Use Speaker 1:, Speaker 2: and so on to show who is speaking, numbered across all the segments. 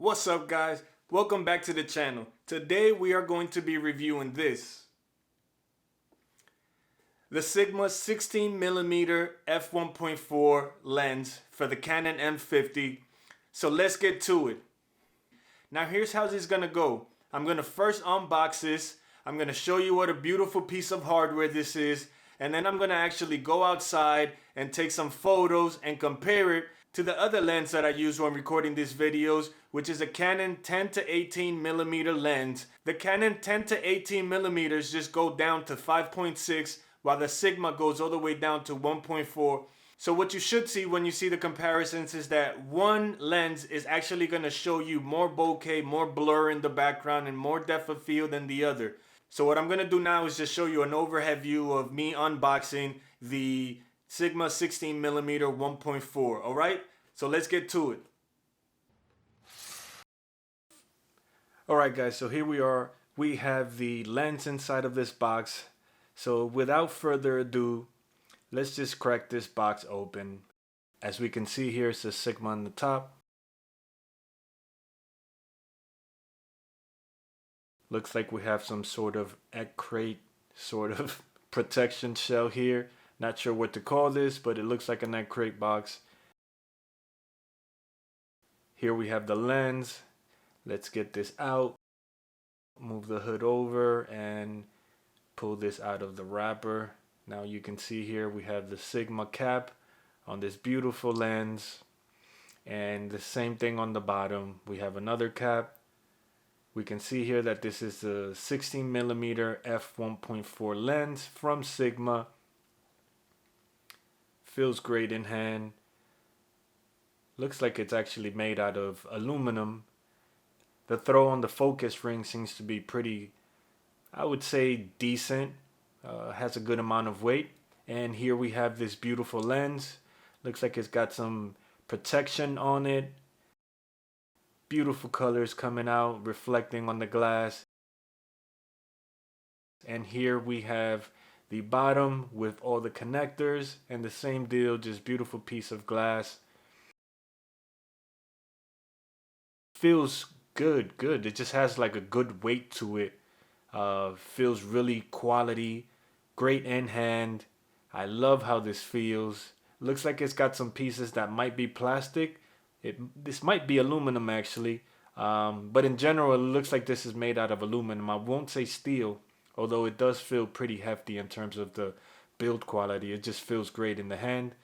Speaker 1: What's up guys? Welcome back to the channel. Today we are going to be reviewing this. The Sigma 16mm f1.4 lens for the Canon M50. So let's get to it. Now here's how this is gonna go. I'm gonna first unbox this. I'm gonna show you what a beautiful piece of hardware this is. And then I'm gonna actually go outside and take some photos and compare it to the other lens that I use when recording these videos, which is a Canon 10 to 18mm lens. The Canon 10 to 18mm just go down to 5.6, while the Sigma goes all the way down to 1.4. So what you should see when you see the comparisons is that one lens is actually going to show you more bokeh, more blur in the background, and more depth of field than the other. So what I'm going to do now is just show you an overhead view of me unboxing the Sigma 16mm 1.4. Alright, so let's get to it. Alright guys, so here we are. We have the lens inside of this box. So without further ado, let's just crack this box open. As we can see here, it says Sigma on the top. Looks like we have some sort of egg crate sort of protection shell here. Not sure what to call this, but it looks like an egg crate box. Here we have the lens. Let's get this out. Move the hood over and pull this out of the wrapper. Now you can see here we have the Sigma cap on this beautiful lens, and the same thing on the bottom. We have another cap. We can see here that this is the 16mm f1.4 lens from Sigma. Feels great in hand. Looks like it's actually made out of aluminum. The throw on the focus ring seems to be pretty, I would say, decent. Has a good amount of weight. And here we have this beautiful lens. Looks like it's got some protection on it. Beautiful colors coming out, reflecting on the glass. And here we have the bottom with all the connectors, and the same deal, just beautiful piece of glass. Feels good. It just has like a good weight to it. Feels really quality, great in hand. I love how this feels. Looks like it's got some pieces that might be plastic. This might be aluminum actually, but in general it looks like this is made out of aluminum. I won't say steel, although it does feel pretty hefty in terms of the build quality. It just feels great in the hand.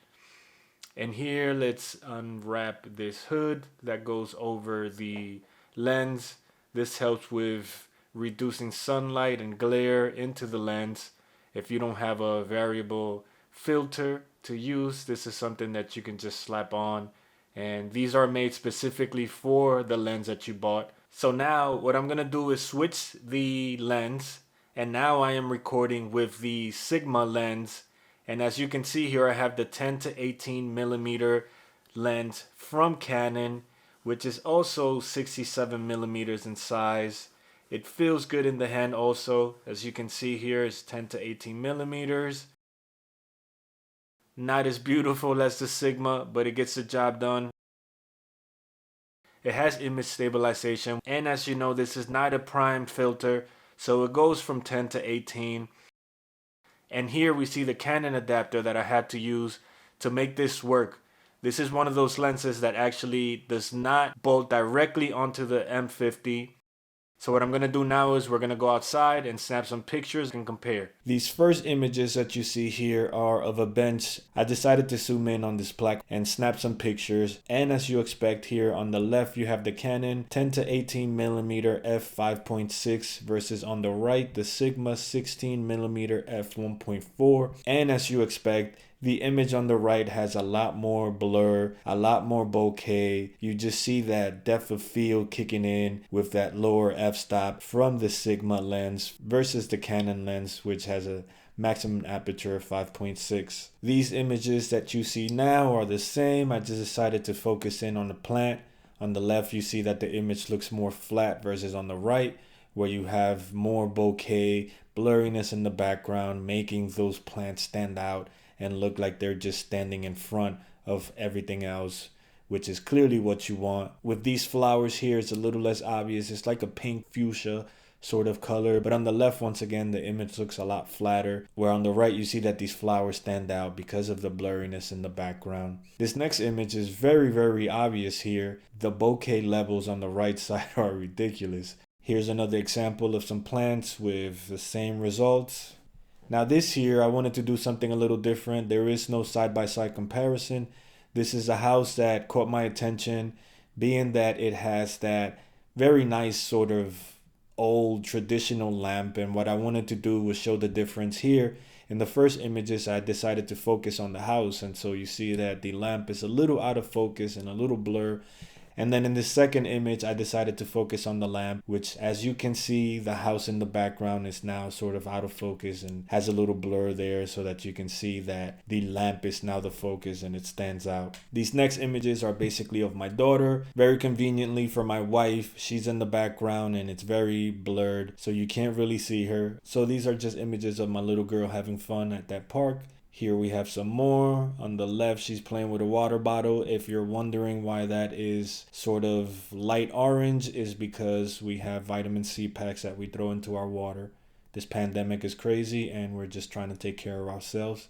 Speaker 1: And here, let's unwrap this hood that goes over the lens. This helps with reducing sunlight and glare into the lens. If you don't have a variable filter to use, this is something that you can just slap on. And these are made specifically for the lens that you bought. So now what I'm going to do is switch the lens. And now I am recording with the Sigma lens. And as you can see here, I have the 10 to 18mm lens from Canon, which is also 67mm in size. It feels good in the hand also. As you can see here, it's 10 to 18mm. Not as beautiful as the Sigma, but it gets the job done. It has image stabilization, and as you know, this is not a prime filter, so it goes from 10 to 18. And here we see the Canon adapter that I had to use to make this work. This is one of those lenses that actually does not bolt directly onto the M50. So what I'm going to do now is we're going to go outside and snap some pictures and compare. These first images that you see here are of a bench. I decided to zoom in on this plaque and snap some pictures. And as you expect, here on the left you have the Canon 10 to 18mm f5.6 versus on the right the Sigma 16mm f1.4. And as you expect, the image on the right has a lot more blur, a lot more bokeh. You just see that depth of field kicking in with that lower f-stop from the Sigma lens versus the Canon lens, which has a maximum aperture of 5.6. These images that you see now are the same. I just decided to focus in on the plant. On the left, you see that the image looks more flat versus on the right, where you have more bokeh, blurriness in the background, making those plants stand out and look like they're just standing in front of everything else. which is clearly what you want. With these flowers here, it's a little less obvious. It's like a pink fuchsia sort of color, but on the left, once again, the image looks a lot flatter, where on the right you see that these flowers stand out because of the blurriness in the background. This next image is very obvious here. The bokeh levels on the right side are ridiculous. Here's another example of some plants with the same results. Now this here, I wanted to do something a little different. There is no side-by-side comparison. This is a house that caught my attention, being that it has that very nice sort of old traditional lamp, and what I wanted to do was show the difference here. In the first images, I decided to focus on the house, and so you see that the lamp is a little out of focus and a little blur. And then in the second image, I decided to focus on the lamp, which, as you can see, the house in the background is now sort of out of focus and has a little blur there, so that you can see that the lamp is now the focus and it stands out. These next images are basically of my daughter. Very conveniently for my wife, she's in the background and it's very blurred, so you can't really see her. So these are just images of my little girl having fun at that park. Here we have some more. On the left, she's playing with a water bottle. If you're wondering why that is sort of light orange, is because we have vitamin C packs that we throw into our water. This pandemic is crazy and we're just trying to take care of ourselves.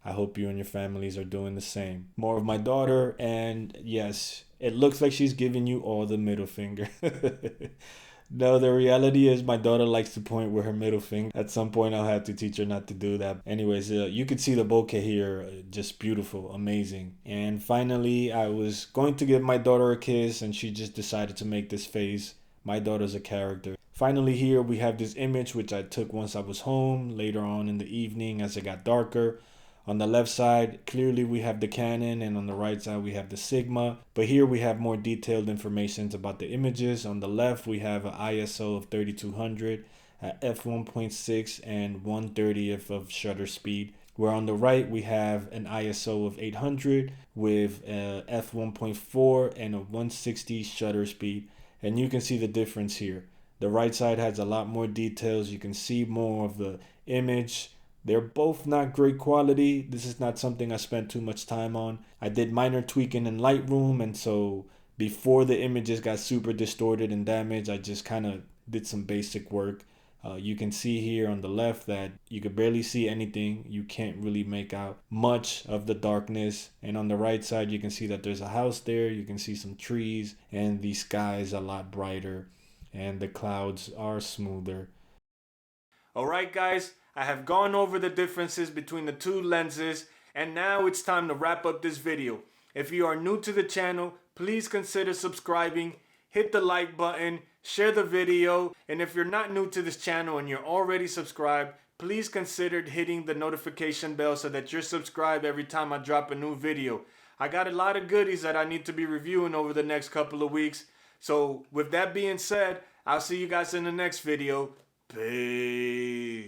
Speaker 1: I hope you and your families are doing the same. More of my daughter, and yes, it looks like she's giving you all the middle finger. No, the reality is my daughter likes to point with her middle finger. At some point, I'll have to teach her not to do that. Anyways, you can see the bokeh here. Just beautiful, amazing. And finally, I was going to give my daughter a kiss, and she just decided to make this face. My daughter's a character. Finally, here we have this image, which I took once I was home, later on in the evening as it got darker. On the left side, clearly we have the Canon, and on the right side we have the Sigma. But here we have more detailed information about the images. On the left, we have an ISO of 3200 at f1.6 and 1/30th of shutter speed. Where on the right, we have an ISO of 800 with f1.4 and a 160 shutter speed. And you can see the difference here. The right side has a lot more details. You can see more of the image. They're both not great quality. This is not something I spent too much time on. I did minor tweaking in Lightroom, and so before the images got super distorted and damaged, I just kind of did some basic work. You can see here on the left that you could barely see anything. You can't really make out much of the darkness. And on the right side, you can see that there's a house there. You can see some trees, and the sky is a lot brighter, and the clouds are smoother. Alright guys, I have gone over the differences between the two lenses, and now it's time to wrap up this video. If you are new to the channel, please consider subscribing, hit the like button, share the video, and if you're not new to this channel and you're already subscribed, please consider hitting the notification bell so that you're subscribed every time I drop a new video. I got a lot of goodies that I need to be reviewing over the next couple of weeks. So with that being said, I'll see you guys in the next video. Peace.